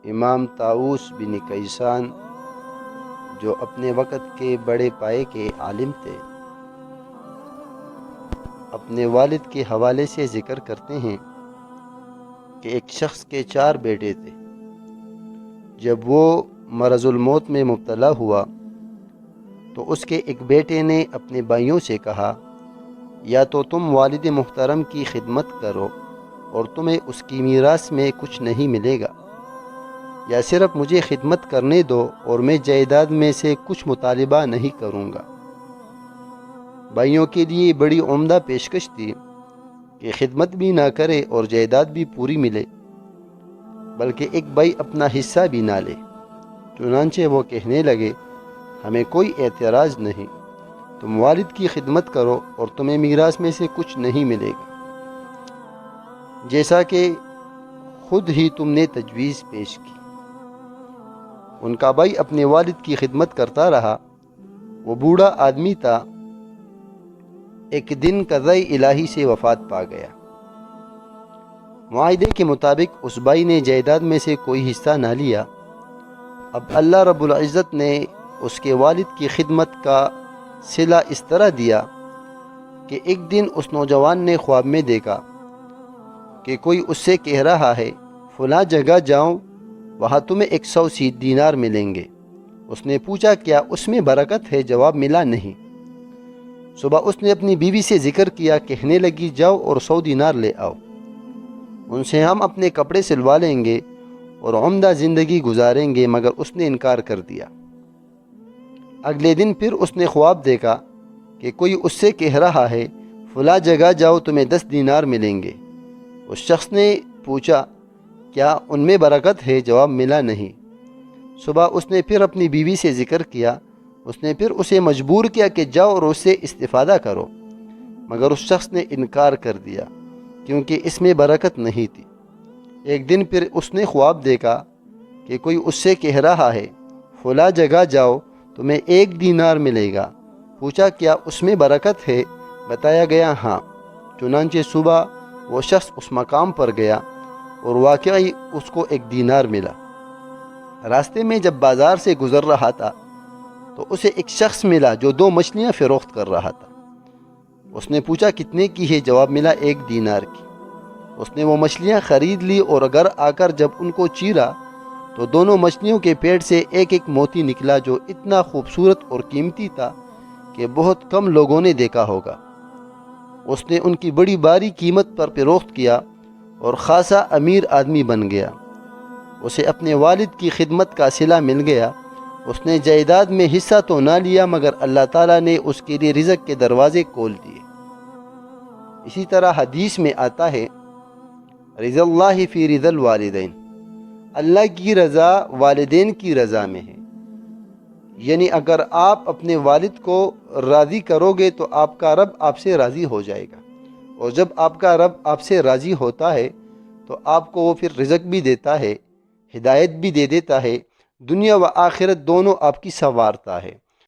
امام طاؤس بن کیسان جو اپنے وقت کے بڑے پائے کے عالم تھے، اپنے والد کے حوالے سے ذکر کرتے ہیں کہ ایک شخص کے 4 بیٹے تھے۔ جب وہ مرض الموت میں مبتلا ہوا تو اس کے ایک بیٹے نے اپنے بھائیوں سے کہا، یا تو تم والد محترم کی خدمت کرو اور تمہیں اس کی میراث میں کچھ نہیں ملے گا، یا صرف مجھے خدمت کرنے دو اور میں جائیداد میں سے کچھ مطالبہ نہیں کروں گا۔ بھائیوں کے لیے بڑی عمدہ پیشکش تھی کہ خدمت بھی نہ کرے اور جائیداد بھی پوری ملے، بلکہ ایک بھائی اپنا حصہ بھی نہ لے۔ چنانچہ وہ کہنے لگے، ہمیں کوئی اعتراض نہیں، تم والد کی خدمت کرو اور تمہیں میراث میں سے کچھ نہیں ملے گا، جیسا کہ خود ہی تم نے تجویز پیش کی۔ ان کا بھائی اپنے والد کی خدمت کرتا رہا۔ وہ بوڑھا آدمی تھا، ایک دن قضاء الہی سے وفات پا گیا۔ معاہدے کے مطابق اس بھائی نے جائیداد میں سے کوئی حصہ نہ لیا۔ اب اللہ رب العزت نے اس کے والد کی خدمت کا صلہ اس طرح دیا کہ ایک دن اس نوجوان نے خواب میں دیکھا کہ کوئی اس سے کہہ رہا ہے، فلاں جگہ جاؤ، وہاں تمہیں 100 دینار ملیں گے۔ اس نے پوچھا، کیا اس میں برکت ہے؟ جواب ملا، نہیں۔ صبح اس نے اپنی بیوی سے ذکر کیا، کہنے لگی، جاؤ اور 100 دینار لے آؤ، ان سے ہم اپنے کپڑے سلوا لیں گے اور عمدہ زندگی گزاریں گے، مگر اس نے انکار کر دیا۔ اگلے دن پھر اس نے خواب دیکھا کہ کوئی اس سے کہہ رہا ہے، فلاں جگہ جاؤ، تمہیں 10 دینار ملیں گے۔ اس شخص نے پوچھا، کیا ان میں برکت ہے؟ جواب ملا، نہیں۔ صبح اس نے پھر اپنی بیوی سے ذکر کیا۔ اس نے پھر اسے مجبور کیا کہ جاؤ اور اس سے استفادہ کرو، مگر اس شخص نے انکار کر دیا کیونکہ اس میں برکت نہیں تھی۔ ایک دن پھر اس نے خواب دیکھا کہ کوئی اس سے کہہ رہا ہے، فلاں جگہ جاؤ، تمہیں 1 دینار ملے گا۔ پوچھا، کیا اس میں برکت ہے؟ بتایا گیا، ہاں۔ چنانچہ صبح وہ شخص اس مقام پر گیا اور واقعی اس کو 1 دینار ملا۔ راستے میں جب بازار سے گزر رہا تھا تو اسے ایک شخص ملا جو 2 مچھلیاں فروخت کر رہا تھا۔ اس نے پوچھا، کتنے کی ہے؟ جواب ملا، 1 دینار کی۔ اس نے وہ مچھلیاں خرید لی اور گھر آ کر جب ان کو چیرا تو دونوں مچھلیوں کے پیٹ سے ایک ایک موتی نکلا، جو اتنا خوبصورت اور قیمتی تھا کہ بہت کم لوگوں نے دیکھا ہوگا۔ اس نے ان کی بڑی بھاری قیمت پر فروخت کیا اور خاصا امیر آدمی بن گیا۔ اسے اپنے والد کی خدمت کا صلہ مل گیا۔ اس نے جائیداد میں حصہ تو نہ لیا، مگر اللہ تعالیٰ نے اس کے لیے رزق کے دروازے کھول دیے۔ اسی طرح حدیث میں آتا ہے، رضا اللہ فی رضا الوالدین، اللہ کی رضا والدین کی رضا میں ہے۔ یعنی اگر آپ اپنے والد کو راضی کرو گے تو آپ کا رب آپ سے راضی ہو جائے گا، اور جب آپ کا رب آپ سے راضی ہوتا ہے تو آپ کو وہ پھر رزق بھی دیتا ہے، ہدایت بھی دے دیتا ہے، دنیا و آخرت دونوں آپ کی سنوارتا ہے۔